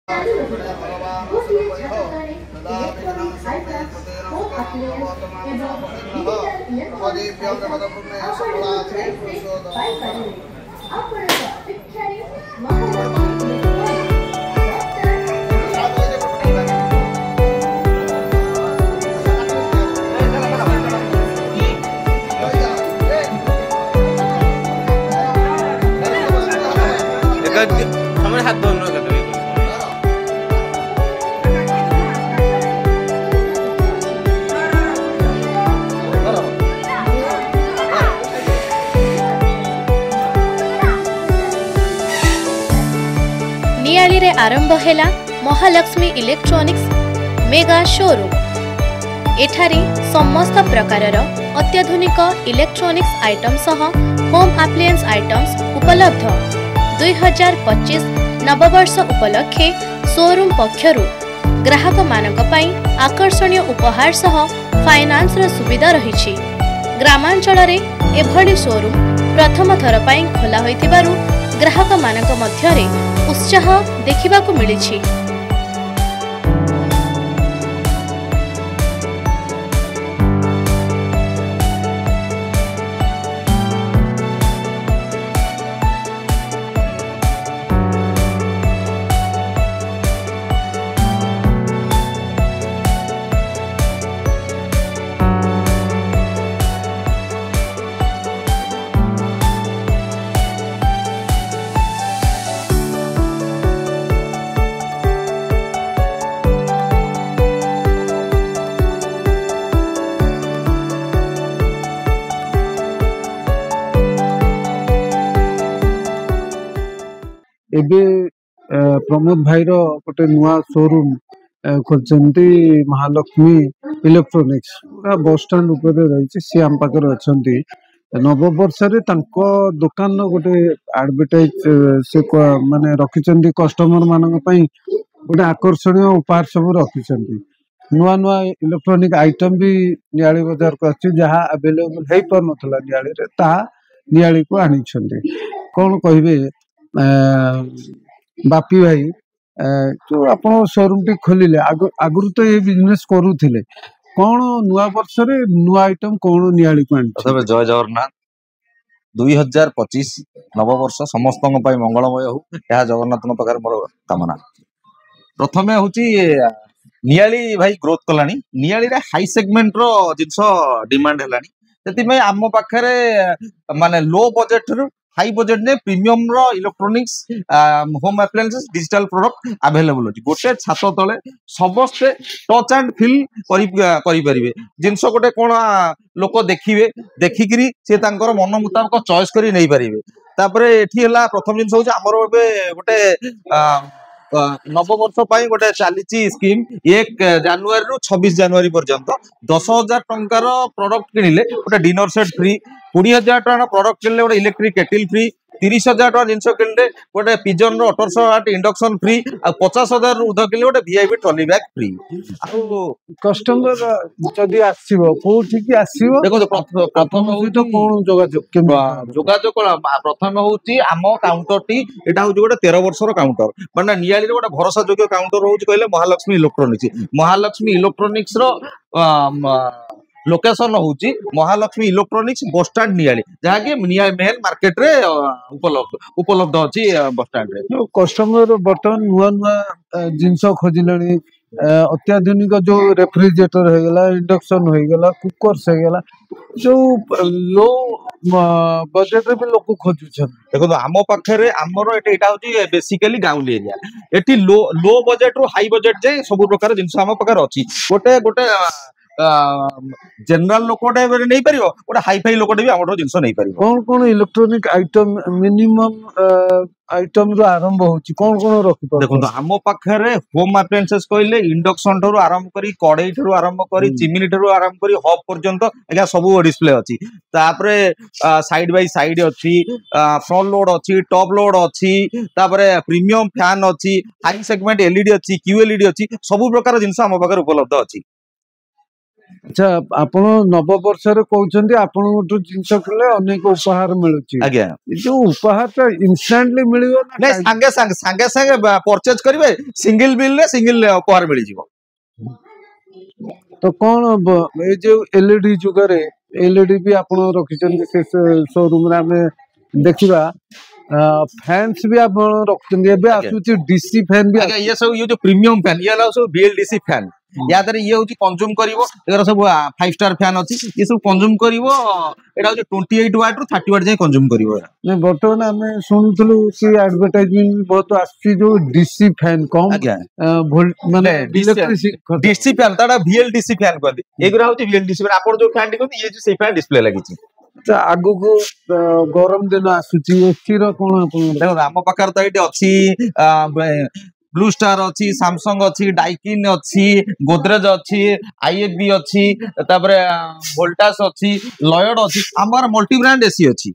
गोटे छात्र electronic item home appliance एवं डिजिटल इलेक्ट्रॉनिक्स पाइपर आपण शिक्षा महालक्ष्मी हमारे हाथ दोनों का नियाली रे आरंभ हैला महालक्ष्मी इलेक्ट्रॉनिक्स मेगा शोरूम। एठारे समस्त प्रकारर अत्याधुनिक इलेक्ट्रॉनिक्स आइटम सह होम अप्लायंस आइटम्स उपलब्ध। 2025 नववर्ष उपलक्षे शोरूम पक्षरु ग्राहक मानक पई आकर्षणीय उपहार सह फाइनान्स र सुविधा रहिछि। ग्रामांचल रे एभली शोरूम प्रथम थर पई खोला होइतिबारु ग्राहक मानक मध्यरे उत्साह देखिबाकु मिलिछि। एबे प्रमोद भाई रो गोटे नुआ शोरूम खोलचंती महालक्ष्मी इलेक्ट्रॉनिक्स पूरा बस स्टैंड ऊपर रही सी आम पाखे अच्छा नववर्ष दुकान गोटे एडवर्टाइज से माने रखिंट कस्टमर मान गोटे आकर्षणीय उपहार सब रखिंट नुआ नुआ इलेक्ट्रॉनिक आइटम भी नियाली बाजार को जहाँ अवेलेबल हो पार ना नियाली नियाली को आनी कौन कहे बापी भाई जो आप शोरूम टी खोलिले आगुरी तो ये बिजनेस करूथिले कौन नुआ वर्ष रे नुआ आइटम कौन नियाली को आनी जय जगन्नाथ 2025 नववर्ष समस्त मंगलमय हो यह जगन्नाथ पाखे मोर कामना। प्रथमे हूँ नियाली भाई ग्रोथ कलानी नियाली रे हाई सेगमेंट रो जिनस डिमांड हेलानी से आम पाखे माने लो बजेट रू हाई बजेट ने प्रीमियम रो electronics home appliances digital product available अछि। गोटे छात तले समस्ते टच एंड फील करि परिबे जिनस गोटे कोन लोक देखिबे देखिकरी से तांकर मन मुताबिक चॉइस करी नै परिबे। तापरे एठी हला प्रथम जिनस होछि हमर गोटे नववर्ष गोटे चली स्कीम 1 जनवरी रु 26 जनवरी पर्यंत 10,000 टंकार प्रोडक्ट किनिले गोटे डिनर सेट फ्री 20,000 टका प्रोडक्ट किनिले गोटे इलेक्ट्रिक केटिल फ्री 30,000 टका जिनस किनिले गोटे पिजन रो 1800 वाट इंडक्शन फ्री आ 50,000 रु उध किनिले गोटे VIP trolley bag free. Customer जदी आसीबो कोठी की आसीबो देखो प्रथम होई तो कोन जोगाजोग प्रथम होउची आम काउंटर टी एटा होउची गोटे 13 वर्षर काउंटर माने नियाली रो गोटे भरोसा योग्य काउंटर होउची कहले महालक्ष्मी इलेक्ट्रॉनिक्स रो लोकेशन होउची Mahalakshmi electronics bus stand Niali जहा कि मेन मार्केट रे उपलब्ध अछि बस स्टैंड रे। कस्टमर बर्तमान नुआ नुआ जिनस खोजिलानी अत्याधुनिक जो रेफ्रिजरेटर हो गला इंडक्शन हो गला कुकर से गला जो लो बजेट रे भी लोक खोजुछन। देखो आम पाखे आमर एटा होची बेसिकली गाउली एरिया एटी लो बजेट रो हाई बजेट जे सब प्रकार जिनस आम पाखे अछि गोटे गोटे जनरल लोकटे नहीं परिबो गोटे हाई फाई लोकटे भी हमरो जिंस नहीं परिबो। कौन कौन इलेक्ट्रॉनिक आइटम मिनिमम आइटम रो आरंभ होची कौन कौन रखि पर देखो आम पाखे होम अप्लायंसेस कहले इंडक्शन ठरो आरंभ करी कड़ई ठरो आरंभ करी चिमिनी ठरो आरंभ करी हब पर्यंत एगा सब डिस्प्ले अछि। तापरे साइड बाय साइड अछि फ्रंट लोड अछि टॉप लोड अछि तापरे प्रीमियम फैन अछि हाई सेगमेंट एलईडी अछि क्यूएलईडी अछि सब प्रकार जिंस आम पाखे उपलब्ध अछि। अच्छा आपण नववर्षରେ कहउछन्ती आपण गोटो जिंस किले अनेक उपहार मिलुची आज्ञा जो उपहार ता इंस्टेंटली मिलियो ना नहीं सांगे सांगे परचेज करिवे सिंगल बिल रे सिंगल उपहार मिल जिवो तो कौन ए जो एलईडी जुगरे एलईडी भी आपण रखिछन्ती से शोरूम रे हमें देखिबा फैंस भी आप रखिछन्ती एबे आसुची डीसी फैन भी आज्ञा ये सब ये जो प्रीमियम फैन ये ला सब बीएलडीसी फैन या दरे ये होची कंज्यूम करिवो एकर सब 5 स्टार फैन अछि ये सब कंज्यूम करिवो एटा होची 28 वाट रु 30 वाट जाय कंज्यूम करिवो ने बर्तमान हमें सुनुथलु कि एडवर्टाइजमेंट बहुत आसी जो डीसी फैन कम आज्ञा वोल्ट माने electric DC fan ताडा BLDC fan कहते एगुरा होची बीएलडीसी फैन आपण जो फैन कहते ये जो से फैन डिस्प्ले लागिची आगु को गरम दिन आसुची एसी रो कोन आपण देखो हम पाकर तो एटी अछि ब्लू स्टार अच्छी सैमसंग अच्छी डाइकिन अच्छी गोदरेज अच्छी आईएफबी अच्छी तापरे वोल्टास अच्छी लॉयड अच्छी हमर मल्टी ब्रांड एसी अच्छी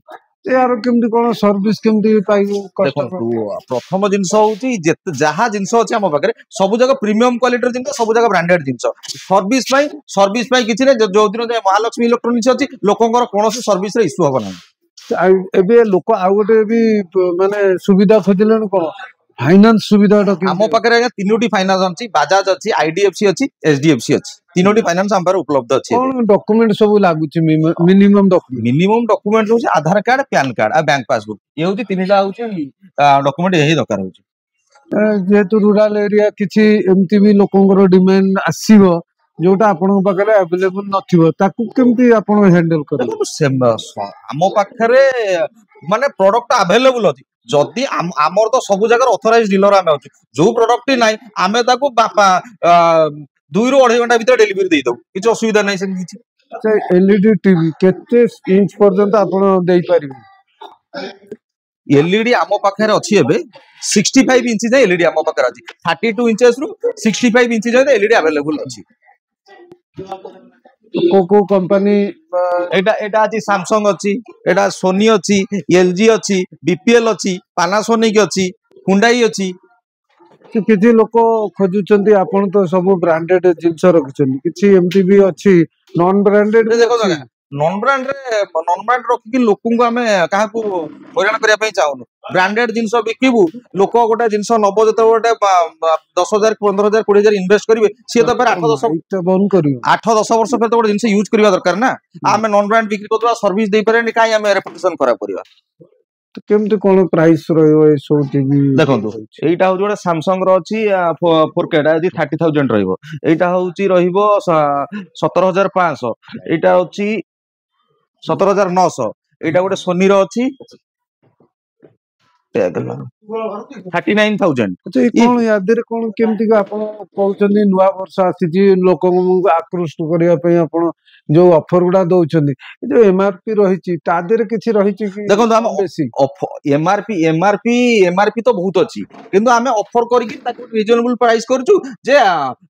यार केमती कोन सर्विस केमती पाइबो देखो प्रथम जिंस होची जहा जिंस अछि हम पाखरे सब जगह प्रीमियम क्वालिटी जिंस सब जगह ब्रांडेड जिंस सर्विस पाई किछि ने जो दिन महालक्ष्मी इलेक्ट्रॉनिक्स अछि लोकंकर कोनोसी सर्विस रे इशू होबो ना एबे लोक आ गोटे भी माने सुविधा खोजलेन कोन फाइनेंस सुविधा हम पाखरे तीनोटी फाइनेंस अछि बजाज अछि आईडीएफसी अछि एचडीएफसी अछि तीनोटी फाइनेंस हम पर उपलब्ध अछि कोन डॉक्यूमेंट सब लागुची मिनिमम डॉक्यूमेंट होची आधार कार्ड पैन कार्ड आ बैंक पासबुक ये होची तीनटा होची डॉक्यूमेंट यही दरकार होची जेतु रूरल एरिया किछि एमती भी लोकंकर डिमांड आसीबो जोटा आपन पाखरे अवेलेबल नथिबो ताकू केमती आपन हैंडल करबो हम पाखरे माने प्रोडक्ट अवेलेबल अछि जदि आमर तो सब जगह ऑथराइज्ड डीलर आमे अछि जो प्रोडक्ट नाही आमे ताकू बापा 2 ରୁ 2.5 घंटा भीतर डिलीवरी देई दो किछ असुविधा नाही से किछ अच्छा एलईडी टीवी केते इंच पर्यंत आपण देई परिबे एलईडी आमो पाखरे अछि एबे 65 इंच जे एलईडी आमो पाखरे अछि 32 इंचेस रु 65 इंच जे एलईडी अवेलेबल अछि को कंपनी एटा अछि सैमसंग अछि एटा सोनी अछि एलजी अछि बीपीएल अछि पानासोनिक अछि हुंडई अछि किछि लोक खोजुचंती आपण तो सब ब्रांडेड जिंस रखिचंती किछि एमटी भी अछि नॉन ब्रांडेड देखो नॉन ब्रांड रखी कि लोकन को आमे काहा को हैरान करिया पई चाहनु ब्रांडेड जिंस बिकिबु लोक गोटा जिंस नबो जते गोटे 10,000 15,000 20,000 इन्वेस्ट करिवे सी तो पर 8-10 बंद करियो 8-10 वर्ष पर तो गोटे जिंस यूज करबा दरकार ना आमे नॉन ब्रांड बिक्री करदवा सर्विस देई पारे काई आमे रेपुटेशन खराब करबा तो केमते कोन प्राइस रहइबो ए सो टीवी देखंतु एटा हो जोडा सैमसंग रो अछि 4K टा यदि 30,000 रहइबो एटा होउची रहइबो 17,500 एटा होउची 17,900 एटा गोटे सोनी रो अछि 39,000 अच्छा कोन यादरे कोन केमती का आपण कहउचंदी नुवा वर्ष आसी लोक आकृष्ट करिया पई आपण जो ऑफर गुडा दउचंदी जो एमआरपी रहिची तादेर किछि रहिची कि देखो हम एमआरपी तो बहुत अछि किंतु हमें ऑफर करिकि ताको रिजनेबल प्राइस करछु जे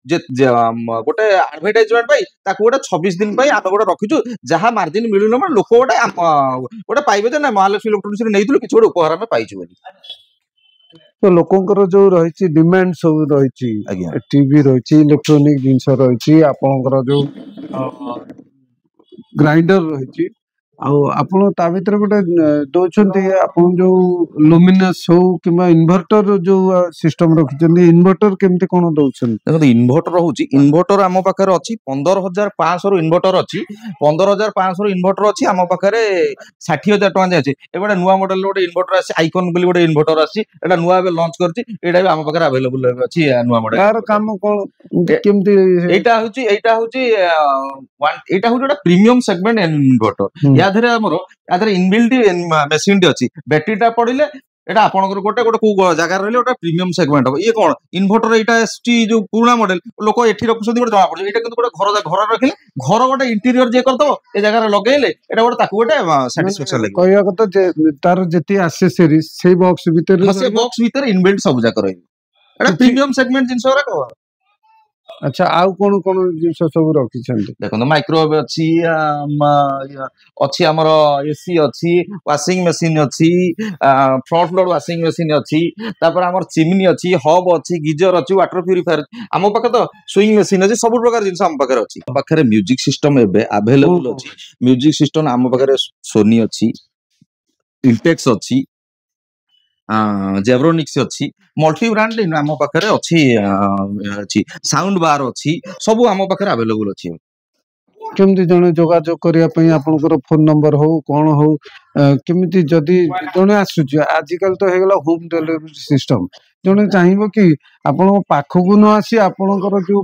गोटे एडवर्टाइजमेंट पई ताको गोटे 26 दिन पई हम गोटे रखिछु जहा मार्जिन मिलुनो म लोक गोटे पाइबे जे ना महालक्ष्मी इलेक्ट्रॉनिक्स रे नैतिलु किछ गोटे उपहार में पाइछु बोली तो लोकंकर जो रहिची डिमांड सब रहिची टीवी रहिची इलेक्ट्रॉनिक जिंस रहिची आपनकर जो ग्राइंडर रहिची आपण ता भीतर गोटे दोचंती आपण जो लुमिनस हो किबा इन्वर्टर जो सिस्टम रखिचंदी इन्वर्टर केमते कोन दोचंदी देखो इन्वर्टर होची इन्वर्टर आमो पाखरे अछि 15,500 रो इन्वर्टर अछि 15,500 रो इन्वर्टर अछि आमो पाखरे 60,000 टका जे अछि एबडा नुवा मॉडल गोटे इन्वर्टर अछि आइकन बोली गोटे इन्वर्टर अछि एटा नुवा बे लॉन्च करछि एटा भी आमो पाखरे अवेलेबल अछि नुवा मॉडल यार काम कोन केमते एटा होची गोटे प्रीमियम सेगमेंट इन्वर्टर या धरे हमरो या धरे इनबिल्ट मशीन टी अछि बैटरी टा पडिले एटा आपनकर गोटे गोटे को जगह रहले ओटा प्रीमियम सेगमेंट हो ये कोन इन्वर्टर एटा एसटी जो पुराना मॉडल लोक एठी रखुसंदी गोटे जमा पड़े एटा किंतु गोटे घर रखिले घर गोटे इंटीरियर जे करतो ए जगह लगेले एटा गोटे ताकू गोटे सैटिस्फैक्शन लागे कहया कत जे तार जेती एक्सेसरीज से बॉक्स भीतर से बॉक्स भीतर इनबिल्ट सब जगह रही एटा प्रीमियम सेगमेंट जिंस रा को अच्छा आउ कोन कोन जिंस सब रखिछन्ती देखो माइक्रोवेव अच्छी अच्छी आमर एसी अच्छी वाशिंग मशीन अच्छी फ्रंट लोड वाशिंग मशीन अच्छी तापर आमर चिमनी अच्छी हब अच्छी गीजर अच्छी वाटर प्यूरिफायर आम पाखे तो स्विंग मशीन अच्छी सब प्रकार जिन आम पाखे अच्छी पाखे म्यूजिक सिस्टम एबे अवेलेबल अच्छी म्यूजिक सिस्टम आम पाखे सोनी अच्छी इंटेक्स अच्छी जेब्रोनिक्स अच्छी मल्टी ब्रांड आम पाखे अच्छी साउंड बार अच्छी सब आम पाखे अवेलेबल अच्छी केमती जने जोगाजोग करिया पई आपनकर फोन नंबर हो कोन हो केमती जदी जने आसुची आजिकल तो हेगला होम डिलीवरी सिस्टम जने चाहिबो कि आपण पाखकु न आसी आपनकर जो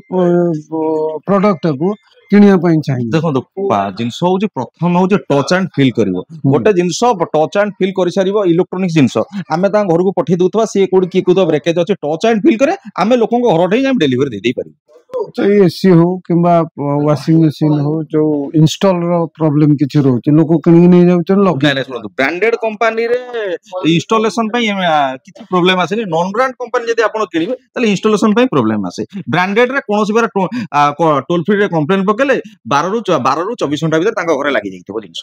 प्रोडक्ट को किनिया पई चाहिबो देखो जिनस हूँ प्रथम हूँ टच एंड फिल कर गोटे जिनस टच एंड फिल कर सार इलेक्ट्रोनिक्स जिनस आम घर को पठे दूसवा सी कौट किए कौन ब्रेकेज अच्छे टच एंड फिल करे आम लोक घर ही डेलीवरी दे पार चाहे एसी हो किंबा वाशिंग मशीन हो जो इंस्टॉल रो प्रॉब्लम किछि रहउछि लोक किनि नै जाउछन लोक नहीं सुनो ब्रांडेड कंपनी रे इंस्टॉलेशन किसी प्रॉब्लम आसे नॉन ब्रांड कंपनी जदि आपण किनिबे ताले इंस्टॉलेशन प्रॉब्लम आसे ब्रांडेड रे कोनोसी बार टोल फ्री रे कंप्लेन पकेले 12 रु 24 घंटा भीतर तांका घरे लागि जाइतो जिंस